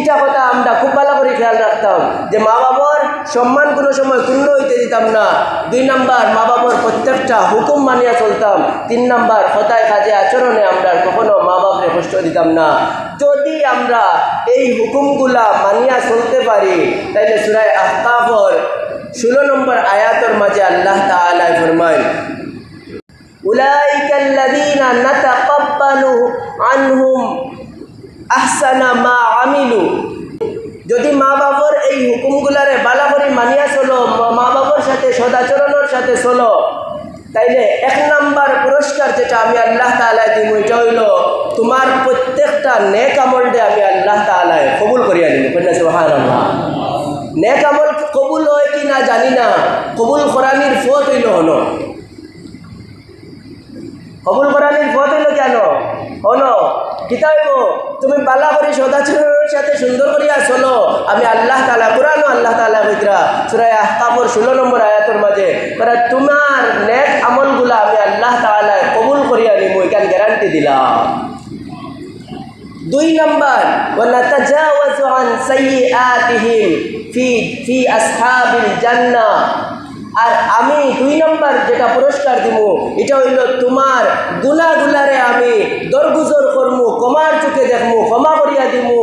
দুইটা কথা আমরা খুব ভালো করে খেয়াল রাখতাম যে মা বাবার সম্মান কোনো সময় ক্ষুণ্ণ হইতে দিতাম না। 2 নাম্বার, মা বাবার প্রত্যেকটা হুকুম মানিয়া চলতাম। 3 নাম্বার, কথায় কাজে আচরণে আমরা কখনো মা বাপরে কষ্ট দিতাম না। যদি আমরা এই হুকুমগুলা মানিয়া চলতে পারি তাইলে সূরা আহকাফের 16 নম্বর আয়াতের মাঝে আল্লাহ তাআলা ফরমায়, উলাইকাল্লাযীনা নাতাকাব্বালু আনহুম আহসানা মা আমিলু। যদি মা বাবার এই হুকুমগুলারে ভালো করে মানিয়া চলো, মা বাবার সাথে সদাচরণের সাথে চলো, তাইলে 1 নাম্বার পুরস্কার যেটা আমি আল্লাহ তাআলা দিব, এটা হইল তোমার প্রত্যেকটা নেক আমলটা আমি আল্লাহ তাআলা কবুল করিয়া দিব। সুবহানাল্লাহ। নেক আমল কবুল হয় কি না জানি না, কবুল করানির ফত হইল হলো, কবুল করানির ফত হইল কেন হলো কিতা হইব, তুমি বালা করি সদাচরণের সাথে সুন্দর করিয়া চলো, আমি আল্লাহ তাআলা কুরআন আল্লাহ তাআলা কইতরা সূরা আহকাফের 16 নম্বর আয়াতের মাঝে তারা তোমার নেক আমলগুলা আমি আল্লাহ তাআলা কবুল করিয়া নিব, এখান গ্যারান্টি দিলাম। 2 নাম্বার, ওয়া নাতাজাওয়াজু আন সাইয়্যাতিহিম ফি আসহাবিল জান্নাহ। আর আমি 2 নাম্বার যেটা পুরস্কার দিব এটা হইল তোমার গুনাহগুলারে আমি দরগুজর করমু, ক্ষমার চোখে দেখমু, ক্ষমা করিয়া দিমু,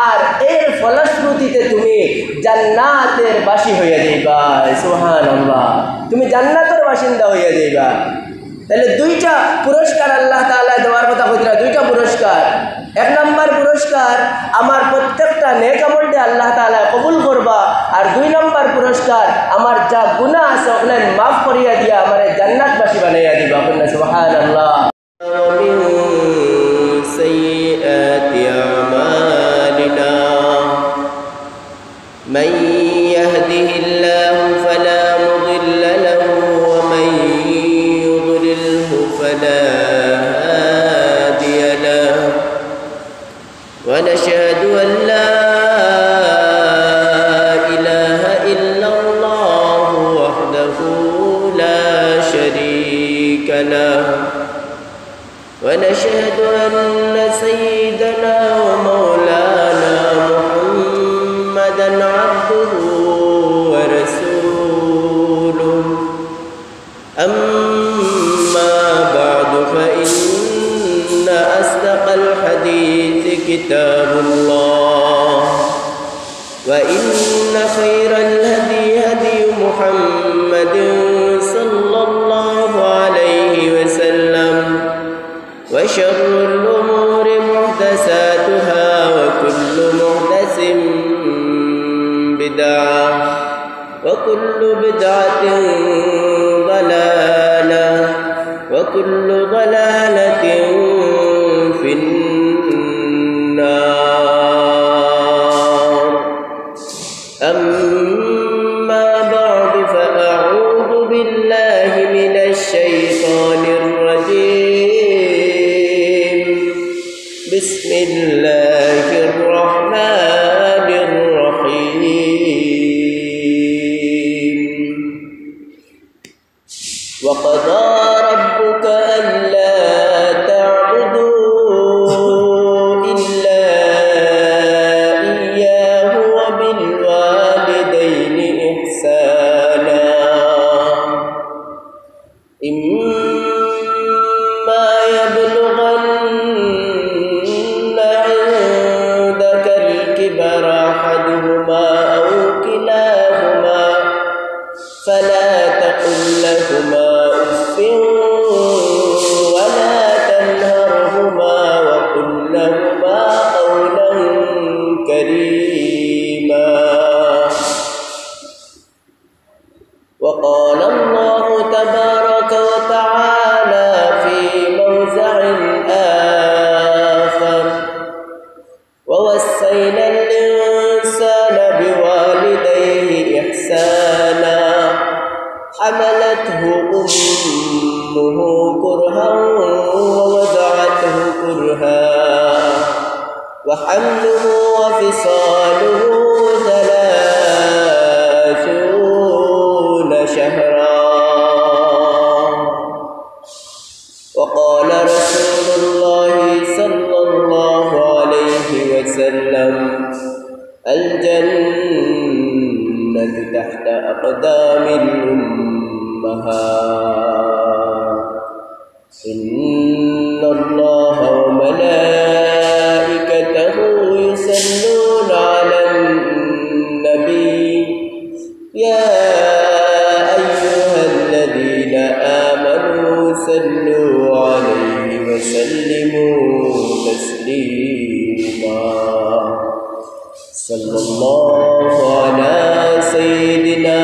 আর এর ফলশ্রুতিতে তুমি জান্নাতের বাসী হইয়া যাইবা। সুবহানাল্লাহ। তুমি জান্নাতের বাসিন্দা হইয়া যাইবা। তাহলে 2টা পুরস্কার আল্লাহ তাআলা দেওয়ার কথা কইরা, 2টা পুরস্কার। 1 নাম্বার পুরস্কার আমার প্রত্যেকটা নেক আমলটা আল্লাহ তাআলা কবুল করবা, আর 2 নাম্বার পুরস্কার আমার যা গুনাহ আছে ওগুলো মাফ করিয়া দিয়া আমারে জান্নাতবাসী বানাইয়া দিবা। সুবহানাল্লাহ। মিন সাইয়্যাতি আমালিনা মান ইয়াহদিহিল্লাহু ফালা মুদিল্লা লাহু ওয়া মান ইউদ্লিলহু ফালা হাদিয়া লাহু ওয়া নাশহাদু আন লা ونشهد أن سيدنا ومولانا محمدا عبده ورسوله. أما بعد فإن أصدق الحديث كتاب الله، وإن خير الهدي هدي محمد صلى الله عليه وسلم، وشر الأمور محدثاتها، وكل محدث بدعة، وكل بدعة ضلالة، وكل ضلالة في النار. أما بعد فأعوذ بالله من الشيطان الرجيم. بسم الله الرحمن الرحيم. وقضى ربك ألا تعبدوا إلا إياه وبالوالدين إحسانا. إما يبلغن عندك الكبر أحدهما أو كلاهما فلا تقل لهما أف ولا تنهرهما وقل لهما قولا كريما. وقال الله تبارك وتعالى في موضع آخر: ووصينا الإنسان بوالديه إحسانا حملته أمه كرها ووضعته كرها وحمله وفصاله 30 شهرا. وقال رسول الله صلى الله عليه وسلم: الجنة تحت أقدام الأمهات إن الله وملائكته يصلون على النبي يا أيها الذين آمنوا صلوا عليه وسلموا تسليما صلى الله على سيدنا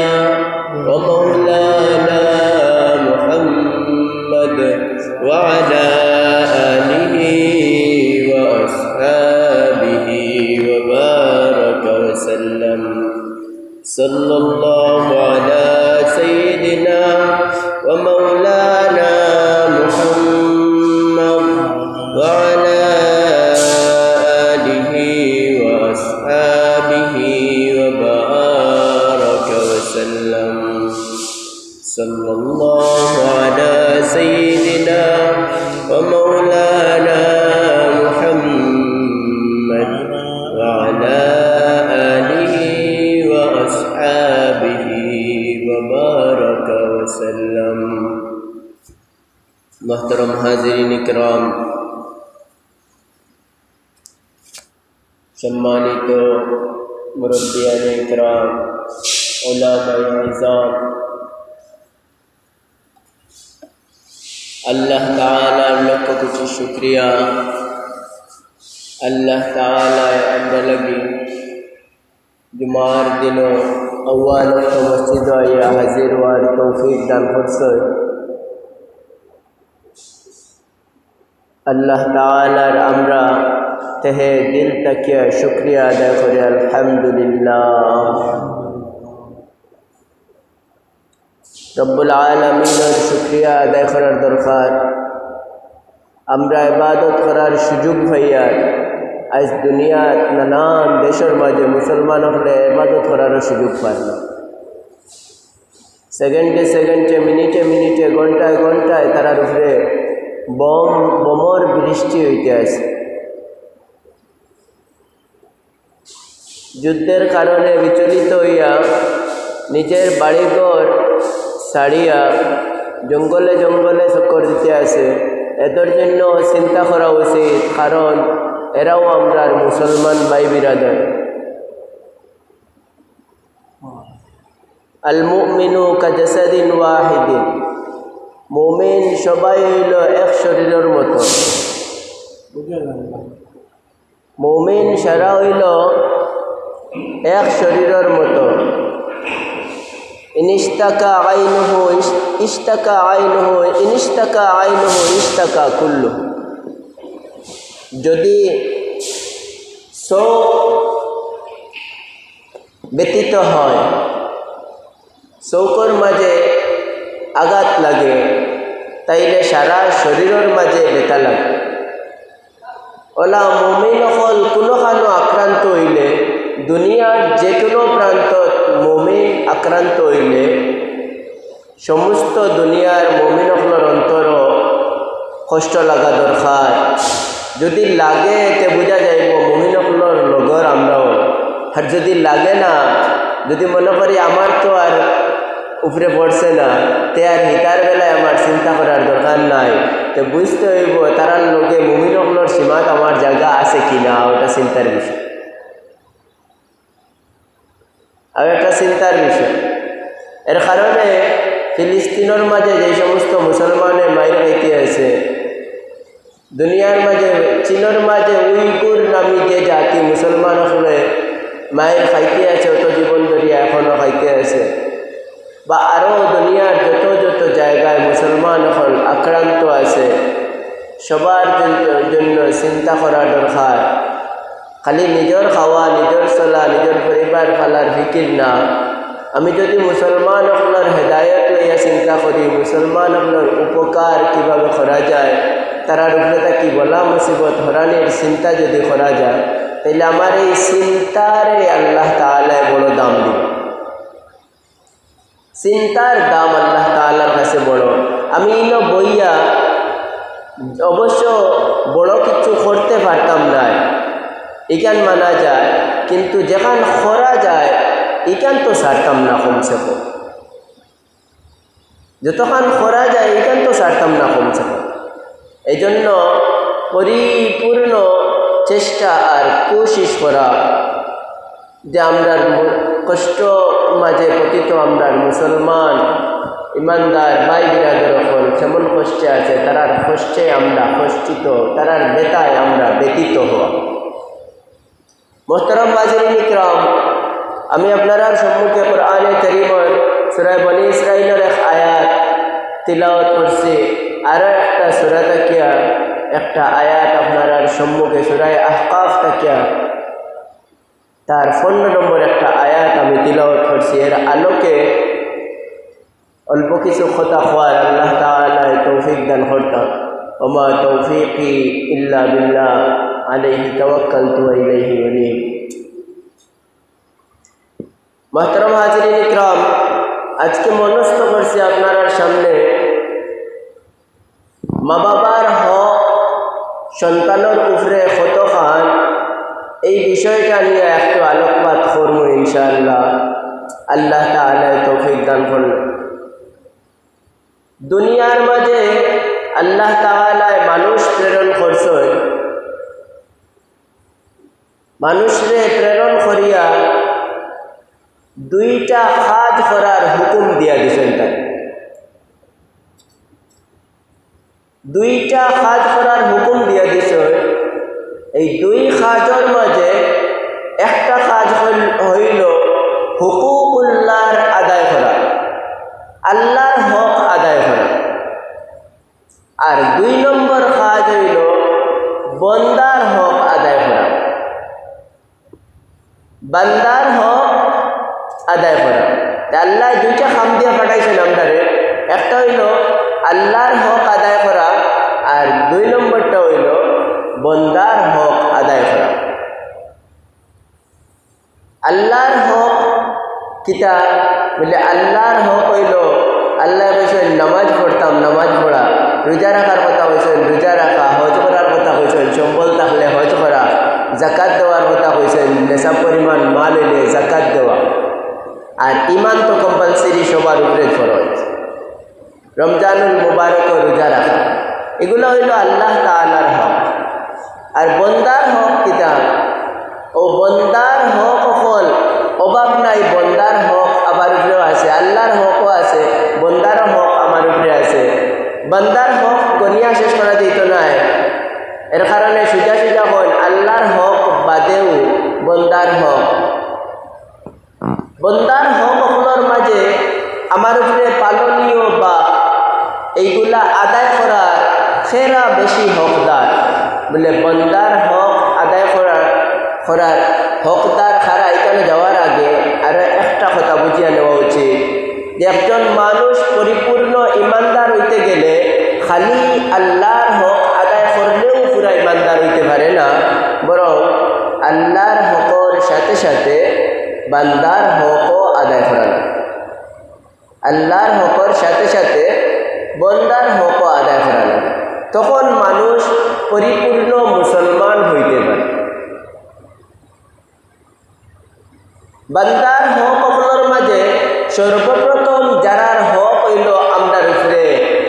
ومولانا محمد وعلى آله وأصحابه وبارك وسلم صلى الله على سيدنا ومولانا محمد وعلى آله وأصحابه وبارك وسلم صلى الله على سيدنا ومولانا محمد وعلى آله وأصحابه وبارك وسلم محترم حاضرین کرام সম্মানিত মুরব্বিয়ানে کرام উলামায়ে আযম আল্লাহ তাআলার লক্ষ কোটি শুকরিয়া আল্লাহ তাআলা আমরা লাগি জুমার দিন আউয়াল মসজিদ আয়া হাজির হওয়ার তৌফিক দান করছেন আল্লাহ তাআলার আমরা তেহে দিল থেকে শুকরিয়া আদায় করি আলহামদুলিল্লাহ রব্বুল আলামিনের শুকরিয়া আদায় করার দরকার আমরা ইবাদত করার সুযোগ পাইয়া আজ দুনিয়াত নানান দেশের মাঝে মুসলমান হলে ইবাদত করার সুযোগ পায় না সেকেন্ডে সেকেন্ডে মিনিটে মিনিটে ঘন্টায় ঘন্টায় তারার উপরে বোমর বৃষ্টি হইতে আছে যুদ্ধের কারণে বিচলিত হইয়া নিজের বাড়িঘর ছাড়িয়া জঙ্গলে জঙ্গলে চক্কর দিতে আছে এদের জন্য চিন্তা করা উচিত কারণ এরাও আমরা মুসলমান ভাই বিরাদর আল মুমিনু কাজাসাদিন ওয়াহিদিন মুমিন সবাই হইল এক শরীরের মতো মুমিন সারা হইল এক শরীরের মতো ইনিস্তাকা আইনুহু ইস্তাকা আইনুহু ইনিস্তাকা আইনুহু ইস্তাকা কুল্লু যদি চোখ ব্যতীত হয় চৌকর মাঝে আঘাত লাগে তাইলে সারা শরীরের মাঝে ব্যথা লাগে ওলা মুমিন হল কোনোখানো আক্রান্ত হইলে দুনিয়ার যে কোনো প্রান্ত মুমিন আক্রান্ত হইলে সমস্ত দুনিয়ার মুমিন হলর অন্তর কষ্ট লাগা দরকার যদি লাগে তে বোঝা যাইব মুমিন হলর লগর আমরাও আর যদি লাগে না যদি মনে করি আমার তো আর উপরে পড়ছে না তে আর হিতার বেলায় আমার চিন্তা করার দরকার নাই তো বুঝতে হইব তারার লোকে মুমিন হলর সীমাত আমার জায়গা আছে কিনা ওটা চিন্তার বিষয় আর একটা চিন্তার বিষয় এর কারণে ফিলিস্তিনের মাঝে যে সমস্ত মুসলমানের মায়ের খাইতে আছে দুনিয়ার মাঝে চীনের মাঝে উইগুর নামী যে জাতি মুসলমান হলে মায়ের খাইতে আছে অত জীবন ধরিয়া এখনও খাইতে আছে বা আরও দুনিয়ার যত যত জায়গায় মুসলমান হল আক্রান্ত আছে সবার জন্য চিন্তা করা দরকার খালি নিজের খাওয়া নিজের চলা নিজের পরিবার ফালার ফিকির না আমি যদি মুসলমান হলার হেদায়ত লইয়া চিন্তা করি মুসলমান হলার উপকার কীভাবে করা যায় তারার উপরে থাকি বলা মুসিবত হরানির চিন্তা যদি করা যায় তাহলে আমার এই চিন্তারে আল্লাহ তাআলা বড় দাম দিবে চিন্তার দাম আল্লাহ তাআলার কাছে বড় আমি ইনো বইয়া অবশ্য বড় কিছু করতে পারতাম না এখান মানা যায় কিন্তু যেখান খরা যায় এখান তো ছাড়তাম না কমসে কম, যতক্ষণ খরা যায় এখান তো ছাড়তাম না কমসে কম। এই জন্য পরিপূর্ণ চেষ্টা আর কোশিশ করা যে আমরা কষ্ট মাঝে পতিত আমরা মুসলমান ইমানদার ভাই বিরাদর হল যেমন কষ্টে আছে তারার কষ্টে আমরা কষ্টিত, তারার বেতায় আমরা ব্যতীত হওয়া। মোহতারাম হাজিরিন ইকরাম, আমি আপনার সম্মুখে কোরআনে কারীমের সূরা বনী ইসরাঈলের এক আয়াত তিলাওয়াত করছি। আরও একটা সূরা তাকিয়া একটা আয়াত আপনার সম্মুখে সূরা আহকাফ তাকিয়া তার 15 নম্বর একটা আয়াত আমি তিলাওয়াত করছি। এর আলোকে অল্প কিছু কথা হওয়ার আল্লাহ তাআলা তৌফিক দান করতাম। ওমা তৌফিকি ইল্লা বিল্লাহ আলাইহি তাওয়াক্কালতু ওয়া ইলাইহি উনীব। মুহতারাম হাজিরিন ইকরাম, আজকে মনস্থ করছি আপনার সামনে মা বাবার হক সন্তানের উপরে কতখান এই বিষয়টা নিয়ে একটু আলোকপাত করবো ইনশাআল্লাহ, আল্লাহ তাআলা তৌফিক দান করলেন। দুনিয়ার মাঝে আল্লাহ তাআলা মানুষ প্রেরণ করছেন, মানুষরে প্রেরণ করিয়া দুইটা কাজ করার হুকুম দিয়া দিয়েছেন। তাই দুইটা কাজ করার হুকুম দিয়া দিয়েছেন। এই দুই কাজের মাঝে একটা কাজ হইল হুকুকুল্লাহর আদায় করা, আল্লাহর হক আদায় করা। আর 2 নম্বর কাজ হইল বন্দার হক আদায় করা, বান্দার হক আদায় করা। আল্লাহ দুইটা কাম দিয়ে পাঠাইছেন আমাদের, একটা হইল আল্লাহর হক আদায় করা আর 2 নম্বরটা হইল বন্দার হক আদায় করা। আল্লাহর হক কিতা বলে, আল্লাহর হক হইল আল্লাহ কইছেন নামাজ পড়তাম, নামাজ পড়া, রোজা রাখার কথা কইছেন রোজা রাখা, হজ করার কথা কইছেন সম্বল থাকলে হজ করা, জাকাত দেওয়ার কথা কইছেন নেশাব পরিমাণ মাল হইলে জাকাত দেওয়া। আর ইমান তো কম্পালসারি সবার উপরে ফরজ, রমজানুল মুবারক রোজা রাখা, এগুলো হইল আল্লাহ তাআলার হক। আর বন্দার হক কিতা, ও বন্দার হক হল অভাব নাই, বন্দার হক আমার উপরেও আছে, আল্লাহর হকও আছে, বন্দার হক আমার উপরে আছে। বন্দার হক গনিয়া শেষ করা যেত নাই, এর কারণে সোজা সোজা হল আল্লাহর হক বাদেও বন্দার হক। বন্দার হক হকলের মাঝে আমার উপরে পালনীয় বা এইগুলা আদায় করার সেরা বেশি হকদার বলে বন্দার হক আদায় করার হকদার খারা। এখানে যাওয়ার আগে আরো একটা কথা বুঝিয়ে নেওয়া উচিত যে একজন মানুষ পরিপূর্ণ ইমানদার হইতে গেলে খালি আল্লাহর হক আদায় করলেও পুরা ইমানদার হইতে পারে না, বরং আল্লাহর হকর সাথে সাথে বান্দার হকও আদায় করা লাগে, আল্লাহর হকর সাথে সাথে বন্দার হকও আদায় করা লাগে। তখন মানুষ পরিপূর্ণ মুসলমান হইতে পারে। বান্দার হক হকলের মাঝে সর্বপ্রথম যারার হক হইল আমরার উপরে,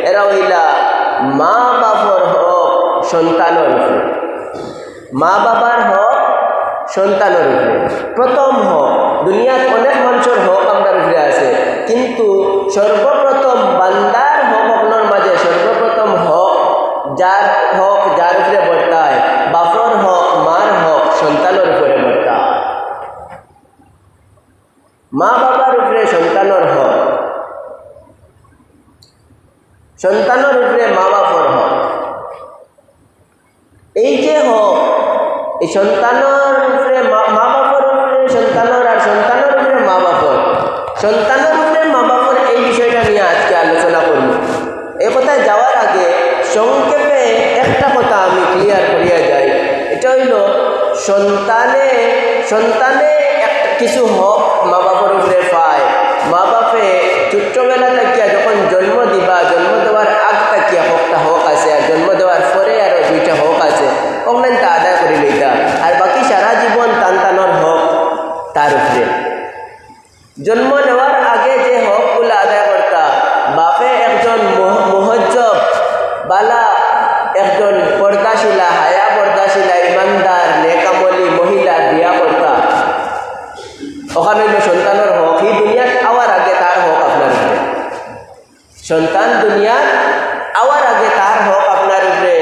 এরা হইলা মা বাবার হক সন্তানের উপরে, মা বাবার হক সন্তানের উপরে প্রথম হক। দুনিয়ার অনেক মানুষের হক আমরার উপরে আছে, কিন্তু সর্বপ্রথম বান্দার হক হকলের মাঝে সর্বপ্রথম হক যার উপরে বর্তায়, বাপর হক মার হক সন্তানের উপরে বর্তায়। মা বাবার উপরে সন্তানের হক, সন্তানের উপরে মা বাবার হক। এই যে হক, এই সন্তানের উপরে মা বাবার উপরে সন্তানের, আর সন্তানের উপরে মা বাবার, সন্তানের উপরে মা বাবার, এই বিষয়টা নিয়ে আজকে আলোচনা করব। এই কথায় যাওয়ার আগে সংক্ষেপে একটা কথা আমি ক্লিয়ার করিয়া যাই। এটা হইল সন্তানে একটা কিছু হক মা বাবার উপরে পায়। মা বাপে ছোট্টবেলা থাকিয়া যখন জন্ম দিবা, জন্ম দেওয়ার আগ থাকিয়া হকটা হক আছে, আর জন্ম দেওয়ার পরে আরও 2টা হক আছে, অনলাইনটা আদায় করে লইতা। আর বাকি সারা জীবন তান্তানোর হক তার উপরে। জন্ম নেওয়ার আগে যে হকগুলো আদায় করতা, বাপে একজন মুহজ্জব বালা, একজন পর্দাশীলা, হায়া পর্দাশীলা, ইমানদার, নেকামলি মহিলা বিয়া করতা, ওখানে হইল সন্তানের হক। এই দুনিয়াত আওয়ার আগে তার হক আপনার উপরে। সন্তান দুনিয়াত আওয়ার আগে তার হক আপনার উপরে।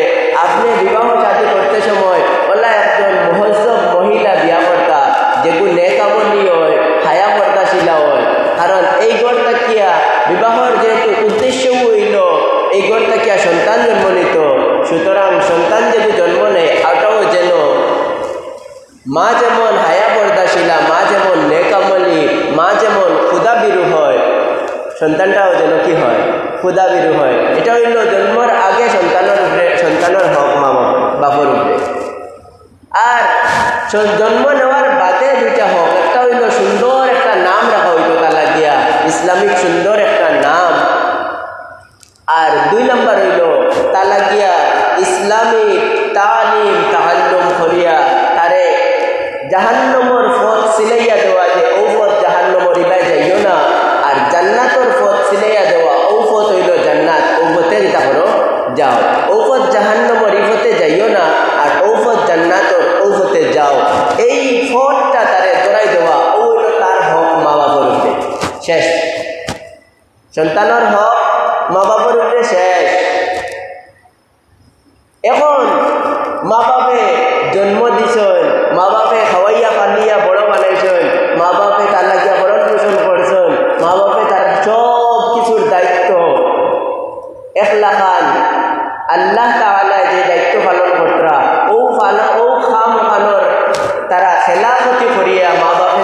আপনি বিবাহ শাদী করতে সময় ওলা একজন মুহজ্জব মহিলা বিয়া করতা, যেগুলো নেকামলি হয়, হায়া পর্দাশীলা হয়। কারণ এই ঘর থাকিয়া বিবাহর যেহেতু উদ্দেশ্য হইল এই ঘর থাকিয়া সন্তান জন্ম নিত, সুতরাং সন্তান যেহেতু জন্ম নেয় ওটাও যেন মা যেমন হায়া পর্দাশীলা, মা যেমন নেকামলি, মা যেমন ক্ষুধাবিরু হয়, সন্তানটাও যেন কি হয়, ক্ষুধাবিরু হয়। এটা হইল জন্মের আগে সন্তানের উপরে, সন্তানের হক মা বাপর উপরে। আর জন্ম নেওয়ার বাদে দুইটা হক, একটা হইল সুন্দর একটা নাম রাখা হইতো তালাক দিয়া, ইসলামিক সুন্দর একটা নাম। আর 2 নম্বর হইল তালাক দিয়া ইসলামিক তালিম তাআল্লুম করিয়া তারে জাহান্নামের পথ সিলাইয়া দেওয়া, যে ও পথ জাহান্নামের ইবাই যাইও না। আর জান্নাতের পথ সিলাইয়া দেওয়া, ও পথ হইল জান্নাত, ও পথে যেটা করো যাও। ও পথ জাহান্নামের এই পথে যাইও না, আর ও পথ জান্নাতের ও পথে যাও। এই পথটা তারে ধরাই দেওয়া, ও হইল তার হক মা বাবার উপরে। শেষ। সন্তানের হক মা বাবার উপরে শেষ। এখন মা বাপে জন্ম দিছেন, মা বাপে খাওয়াইয়া পালিয়া বড় বানাইছেন, মা বাপে তার লাগিয়া ভরণ পোষণ করছেন, মা বাপে তার সব কিছুর দায়িত্ব একলাখান আল্লাহ তাআলা যে দায়িত্ব পালন করতরা, ও খাম খানোর তারা খেলাফতি করিয়া মা বাপে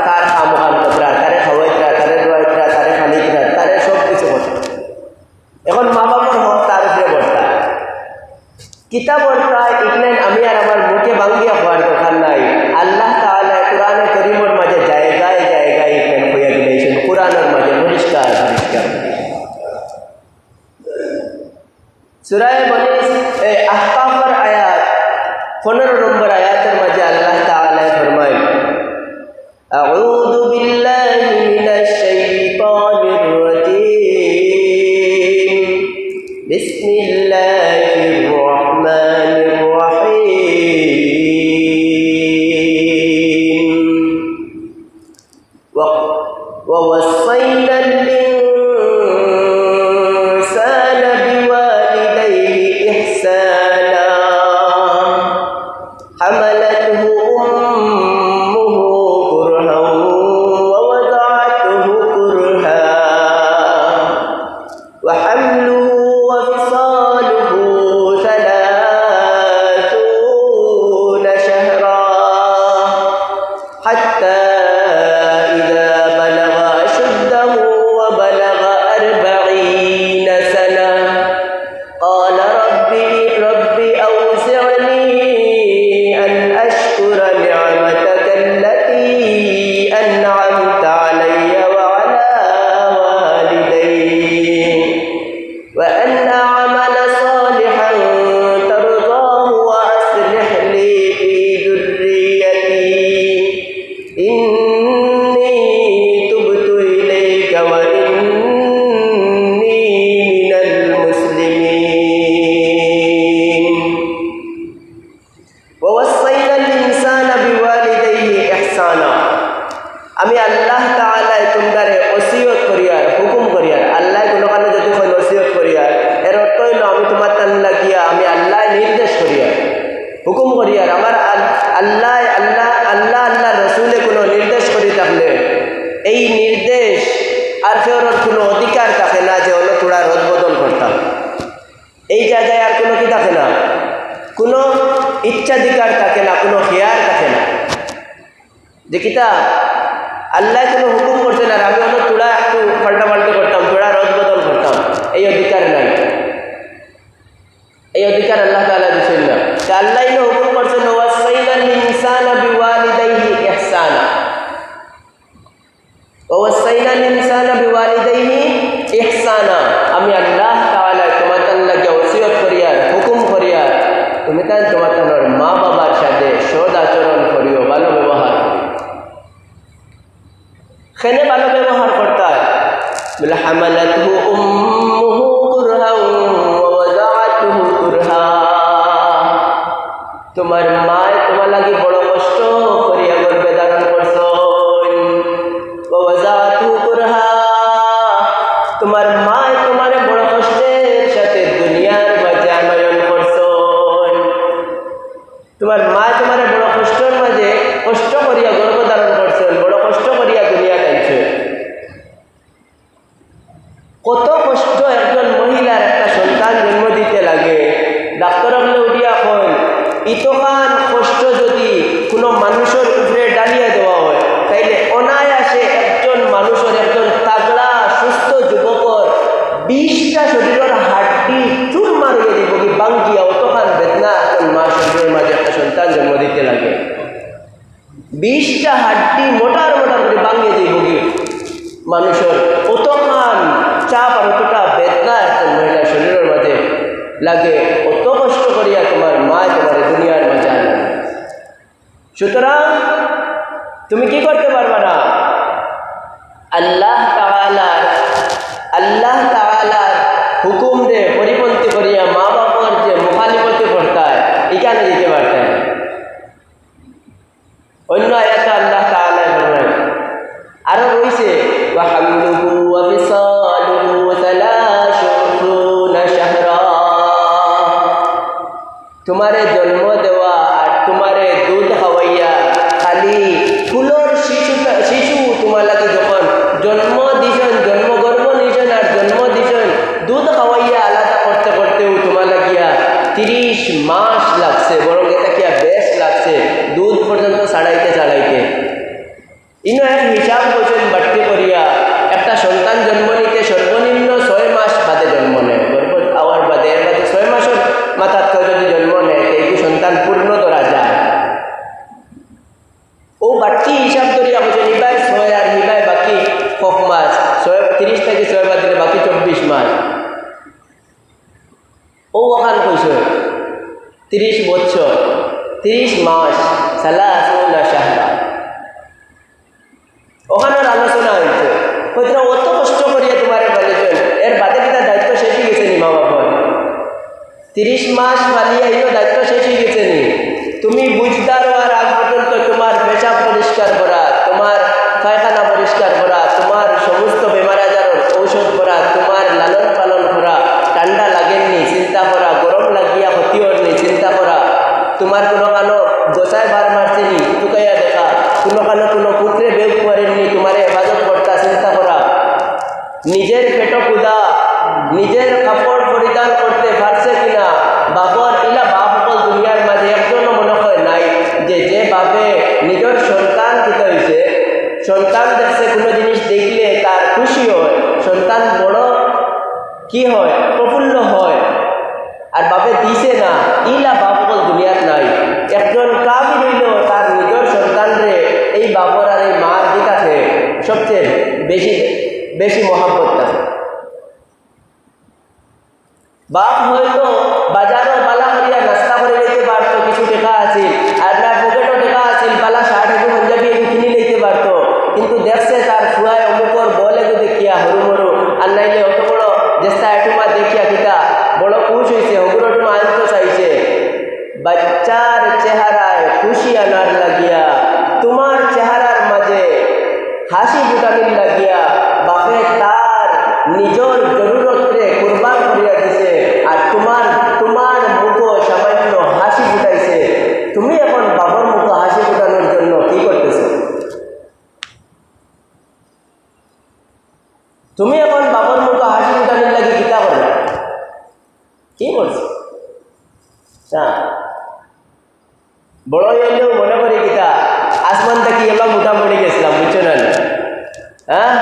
তার খাম খান করতরা, তারে খাওয়াইতরা, তারে দোয়াইতরা, তারে খানিতরা, তারে সব কিছু করত। এখন মা বাবার হক তার উপরে বর্তা। কিতাব বর্তা ইগলেন আমি আর আমার মুখে ভাঙ্গিয়া হওয়ার দরকার নাই। আল্লাহ তাআলা কোরআনে করিমের মাঝে জায়গায় জায়গায় ইগলেন হইয়া দিলেছেন, কোরআনের মাঝে পরিষ্কার পরিষ্কার। সূরা বনী আহকাফের আয়াত 15 নম্বর আয়াতের মাঝে আল্লাহ তাআলা ফরমায়, আউযু বিল্লাহি মিনাশ শাইতানির রাজীম, বিসমিল্লাহির রহমানির রহিম, ওয়া ওয়াসাইনাল ইনসানা বিওয়ালিদাইহি ইহসানা, হামালাতহু উম্মুহু কুরহান ওয়া ওয়াদা'তুহু কুরহা ওয়া হামলুহু ওয়া ফিসালুহু 30 শাহরা হাত্তা ইযা বালাগা আশুদ্দাহু ওয়া বালাগা 40 সানা قال ربي أوزعني أن أشكر نعمتك التي أنعمت علي وعلى والدي وأن أعمل صالحا ترضاه وأصلح لي في ذريتي إني تبت إليك وإني من المسلمين ووصينا الإنسان بوالديه إحسانا। আমি আল্লাহ তাআলা তোমারে ওসিয়ত করিয়ার হুকুম করিয়ার, আল্লাহ কোনো কারণে যদি কোন ওসিয়ত করিয়ার, এর অর্থ হইল আমি তোমার তান লাগিয়া আমি আল্লাহ নির্দেশ করিয়ার হুকুম করিয়ার। আমার আল্লাহ আল্লাহ আল্লাহ আল্লাহ রসুলে কোনো নির্দেশ করি থাকলে এই নির্দেশ আর কেউর কোনো অধিকার থাকে না যে অন্য তোরা রদবদল করতাম। এই জায়গায় আর কোনো কি থাকে না, কোনো ইচ্ছাধিকার থাকে না, কোনো খেয়ার থাকে না যে কিতা আল্লাহ কোনো হুকুম করছেন আর আমি অন্য তোরা একটু পাল্টাপাল্টি করতাম, তোরা রদবদল করতাম, এই অধিকার নাই। এই অধিকার আল্লাহ তাআলা দিচ্ছেন না। তা আল্লাহ হুকুম করছেন ওয়াসাইনাল ইনসানা বিওয়ালিদাইহি ইহসানা, ওয়াসাইনাল ইনসানা বিওয়ালিদাইহি ইহসানা। আমি আল্লাহ তাআলা তোমার লাগে ওসিয়ত করিয়ার হুকুম করিয়ার তুমি তাই তোমার মা বাবার সাথে সদ আচরণ করিও, ভালো ব্যবহার করিও। খেনে ভালো ব্যবহার করতে হয় বলে হামালাতহু উম্মুহু কুরহান ওয়া ওয়াদাআতুহু কুরহা তোমার মায় তোমার লাগি বড় কষ্ট করিয়া গর্ভে ধারণ করছন ওয়া ওয়াদাআতুহু কুরহা তোমার মায় তোমারে বড় কষ্টের সাথে দুনিয়ার মাঝে আনয়ন করছন তোমার মা তোমারে বড় কষ্টের মাঝে কষ্ট করিয়া গর্ভ ধারণ করছেন বড় কষ্ট করিয়া দুনিয়া টাইছে কত কষ্ট একজন মহিলার একটা সন্তান জন্ম দিতে লাগে ডাক্তার বলে উঠিয়া কন ইতকান কষ্ট যদি কোনো মানুষের উপরে ডালিয়ে দেওয়া হয় তাইলে অনায়াসে একজন মানুষের একজন তাগড়া সুস্থ যুবকর 20টা শরীরের হাড্ডি চুর মারিয়ে দিব কি বাঙ্গিয়া অতখান বেদনা একজন মা শরীরের মাঝে একটা সন্তান জন্ম দিতে লাগে 20টা হাড্ডি মোটার মোটা করে বাঙ্গিয়ে দিব কি মানুষের অতখান চাপ আর অতটা বেদনা একজন মহিলার শরীরের মাঝে লাগে অত কষ্ট করিয়া তোমার মা তোমার দুনিয়ার মাঝে আনে সুতরাং তুমি কি করতে পারবা না আল্লাহ তাআলার হুকুম দে পরিপন্থী করিয়া মা বাবার যে মুখালিফতি করতে হয় এখানে দিতে পারতে হয় অন্য আয়াতে আল্লাহ তাআলা বলেন আরো রয়েছে ওয়া হামলুহু ওয়া ফিসালুহু 30 শাহরা তোমারে জন্ম দেওয়া আর তোমারে দুধ খাওয়াইয়া খালি ফুলর শিশু তোমার লাগে যখন জন্ম দিছেন জন্মগর্ভ নিছেন আর জন্ম দিছেন দুধ খাওয়াইয়া আলাদা করতে করতেও তোমার লাগিয়া 30 মাস লাগছে বরং এটা কি বেশ লাগছে দুধ পর্যন্ত ছাড়াইতে ইনো এক হিসাব করছেন বাড়তি করিয়া একটা সন্তান জন্ম নিতে সর্বনিম্ন 6 মাস বাদে জন্ম নেয় গর্ভ আওয়ার বাদে এর বাদে 6 মাসের মাথার কেউ যদি জন্ম নেয় এই সন্তান পূর্ণ ধরা যায় ও বাড়তি হিসাব ধরিয়া বলছেন ইবাই 6 আর ইবাই বাকি 6 মাস 30 থেকে 6 বাদ দিলে বাকি 24 মাস ও ওখান কইছে 30 বছর 30 মাস 30 শাহরা ওখানের আলোচনা হয়েছে হয়তো অত কষ্ট করিয়া তোমারে বলেছেন এর বাদে কি তার দায়িত্ব শেষ হয়ে গেছে নি মা বাবার 30 মাস পালিয়ে এই দায়িত্ব শেষ হয়ে গেছে নি তুমি বুঝদার হওয়ার আগ পর্যন্ত তোমার পেশাব পরিষ্কার করা তোমার পায়খানা পরিষ্কার করা তোমার সমস্ত বেমার আজারের ঔষধ করা তোমার লালন পালন করা ঠান্ডা লাগেননি চিন্তা করা গরম লাগিয়া ক্ষতি হয়নি চিন্তা করা তোমার কোনো কানো গোসায় বার মারছেনি টুকাইয়া দেখা কোনো কানো কোনো পুত্রে বেগ করেননি তোমার হেফাজত করতা চিন্তা করা নিজের পেট কুদা নিজের কাপড় পরিধান করতে পারছে কিনা বাপর ইলা বাপ সকল দুনিয়ার মাঝে একজনও মনে হয় নাই যে বাপে নিজের সন্তান দিতে হয়েছে সন্তান দেখছে কোনো জিনিস দেখলে তার খুশি হয় সন্তান বড় কি হয় প্রফুল্ল হয় আর বাপে দিছে না ইলা বাপ সকল দুনিয়ার নাই একজন কাবির হইল তার নিজের সন্তানরে এই বাপর আর এই মার দিকাছে সবচেয়ে বেশি মহাব্বত থাকে বাপ হয়তো বাজারও বালা করিয়া নাস্তা করে লইতে পারতো কিছু টাকা আছে আর না পকেটও টাকা আছে বালা শার্ট এবং পাঞ্জাবি কিনে লইতে পারতো কিন্তু দেখছে তার ফুয়ায় অমুকর বলে দেখিয়া হরু মরু আর নাইলে অত বড় চেষ্টা এটুমা দেখিয়া কিতা বড় খুশ হয়েছে হগুরটুমা আনতে চাইছে বাচ্চার চেহারায় খুশি আনার লাগিয়া তোমার চেহারার মাঝে হাসি ফুটানির লাগিয়া বাপে তার নিজের জরুরতরে কুরবান করিয়া দিছে আর তোমার মুখ সামান্য হাসি ফুটাইছে তুমি এখন বাবার মুখ হাসি ফুটানোর জন্য কি করতেছো তুমি এখন বাবার মুখ হাসি ফুটানোর লাগে কিতা করবে কি করছো বড় হইলেও মনে করি কিতা আসমান থেকে এবার মোটা পড়ে গেছিলাম বুঝছো না হ্যাঁ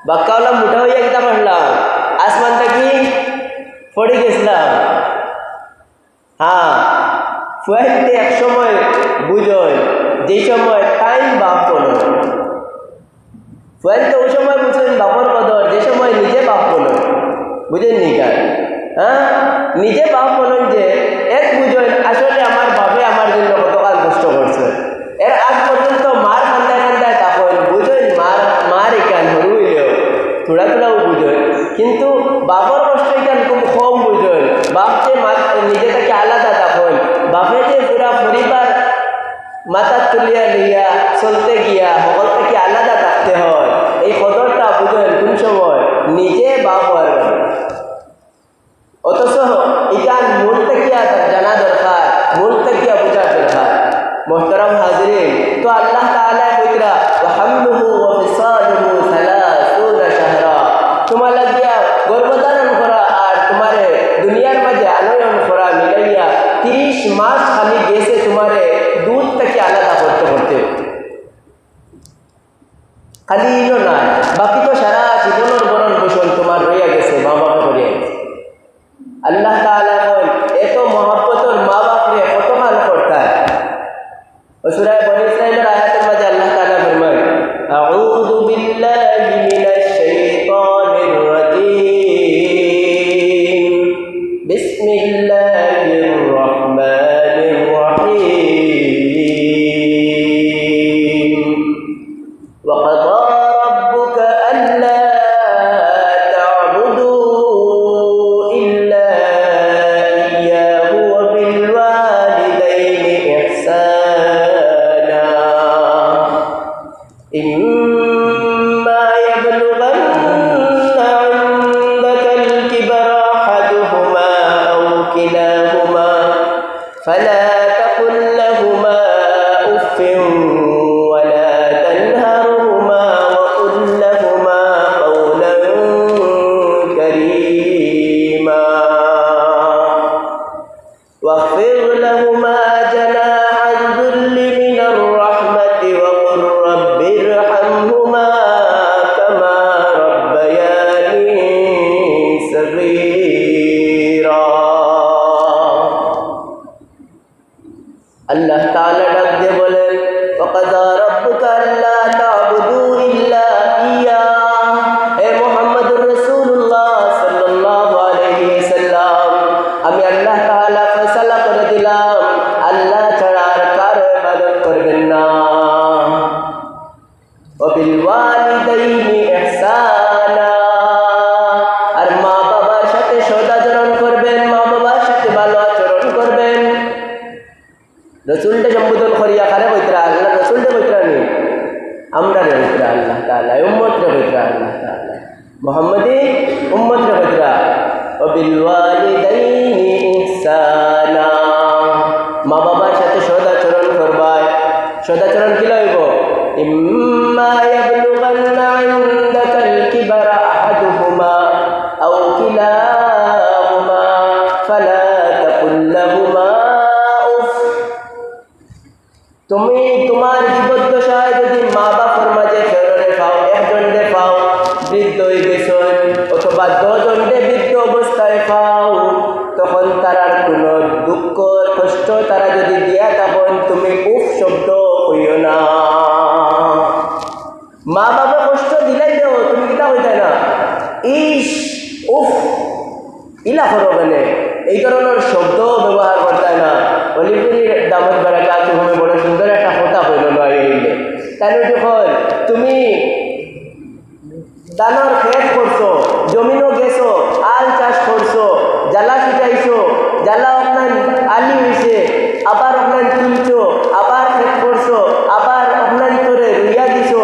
বাক্কাওয়ালা মোটা হইয়া কিতা করলাম আসমান থেকে পড়ে গেছিলাম হ্যাঁ ফুয়াইতে এক সময় বুঝোয় যে সময় টাইম বাপ বলো ফুয়াইতে ওই সময় বুঝলেন বাপর কদর যে সময় নিজে বাপ বলো বুঝেন নি কার হ্যাঁ নিজে বাপ বলেন যে এক বুঝেন আসলে আমার বাপে আমার জন্য কতকাল কষ্ট করছে এর আগ পর্যন্ত মার কান্দায় কান্দায় তখন বুঝেন নিজে বাপ হওয়ার কারণে। অথচ ইকান মূল তাকিয়া জানা দরকার, মূল তাকিয়া বোঝার দরকার। মোহতারাম হাজরিন, তো আল্লাহ তাআলা কইরা ওয়া হামলুহু ওয়া ফিসালুহু 30 শাহরা, তোমার লাগিয়া গর্ভধারণ করা আর তোমারে দুনিয়ার মাঝে আনয়ন করা মিলাইয়া 30 মাস খালি গেছে তোমারে দুধ থেকে আলাদা করতে করতে। খালি ইনো না, বাকি তো সারা জীবনের ভরণ পোষণ তোমার রইয়া গেছে, মা বাবা রইয়া গেছে। আল্লাহ তাআলা বলেন এত মহব্বতর মা বাপরে কত খান করতায়। সূরা বনী ইসরাঈলের আয়াতের মাঝে আল্লাহ তাআলা ফরমান আউযু বিল্লাহি মিনাশ শাইতানির রাজীম বিসমিল্লাহির রহমানির রহিম ওয়া ক্বাদা রাব্বুকা আল্লা তা'বুদু ইল্লা ইয়্যাহু ওয়া বিল ওয়ালিদাইনি ইহসানা ইম্মা ইয়াবলুগান্না 'ইনদাকাল কিবরা আহাদুহুমা আও কিলাহুমা ফালা তাকুল লাহুমা উফফিন ওয়ালা তানহারহুমা ওয়া কুল লাহুমা কওলান কারীমা واخفض لهما جناح الذل من الرحمة وقل رب ارحمهما كما ربياني صغيرا আল্লাহ তাআলা ডাক দিয়ে বলেন ওয়াকাযা রাব্বুকা আল্লা তা'বুদু ইল্লা ইয়্যাহ, হে মুহাম্মদুর রাসূলুল্লাহ সাল্লাল্লাহু আলাইহি ওয়াসাল্লাম, আমি আল্লাহ তাআলা ফয়সালা করে দিলাম আল্লাহ ছাড়া আর কারো ইবাদত করবেন না। ওয়া বিল ওয়ালিদাইনি ইহসানা, আর মা বাবার সাথে সদাচরণ করবেন, মা বাবার সাথে ভালো আচরণ করবেন। রসুলটা সম্বোধন করিয়া কারে কইতরা? আল্লাহ রসুলটা কইতরা নি, আমরা রে কইতরা আল্লাহ তাআলা, উম্মত রে কইতরা আল্লাহ তাআলা, মুহাম্মদি উম্মত রে কইতরা। ওয়া বিল ওয়ালিদাইনি ইহসানা, মা বাবার সাথে সদাচরণ করবাই। সদাচরণ কি লইব? ইম্মা ইয়াবলুগান্না 'ইনদাকাল কিবরা আহাদুহুমা আও কিলাহুমা ফালা তাকুল লাহুমা উফ, তুমি তোমার জীবদ্দশায় যদি মা বাবার মাঝে ফেররে পাও, একজনরে পাও বৃদ্ধ হয়ে গেছেন অথবা 10 জনরে বৃদ্ধ অবস্থায় পাও, তখন তারার কোনো দুঃখ কষ্ট তারা যদি দিয়া তখন তুমি উফ শব্দ হইও না। মা বাবা কষ্ট দিলাই দেও, তুমি কিতা হইতে না ইস উফ ইলা করো, মানে এই ধরনের শব্দ ব্যবহার করতে না। অলিপুরির দামত বাড়াটা তুমি বড় সুন্দর একটা কথা হইল নয় এইলে, তাহলে যখন তুমি দানার খেত করছো, জমিনও গেছো, আল চাষ করছো, জ্বালা ছুটাইছো, জ্বালা আপনার আলি হয়েছে, আবার আপনার তুলছো, আবার খেত করছো, আবার আপনার করে রুইয়া দিছো,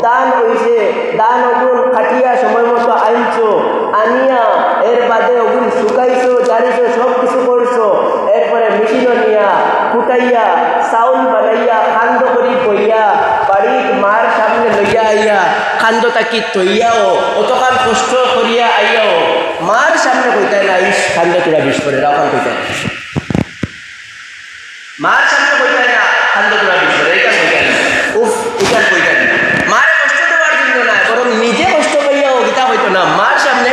দান হয়েছে, দান ওগুন খাটিয়া সময় মতো আনছো, আনিয়া এর বাদে ওগুন শুকাইছো, জারিছো, সব কিছু করছো, এরপরে মেশিনও নিয়া ফুটাইয়া চাউল বানাইয়া খান্দ করি কইয়া বাড়ির মার সামনে লইয়া আইয়া খান্দ তাকি তৈয়াও অতকাল কষ্ট করিয়া আইয়াও মার সামনে কইতাই না ইস খান্দ তোরা বিষ করে রাখান কইতাই, মার সামনে কইতাই না খান্দ তোরা বিষ করে, এটা কইতাই না উফ, এটা কইতাই না। মার কষ্ট দেওয়ার জন্য না, বরং নিজে কষ্ট পাইয়াও গীতা হইতো না, মার সামনে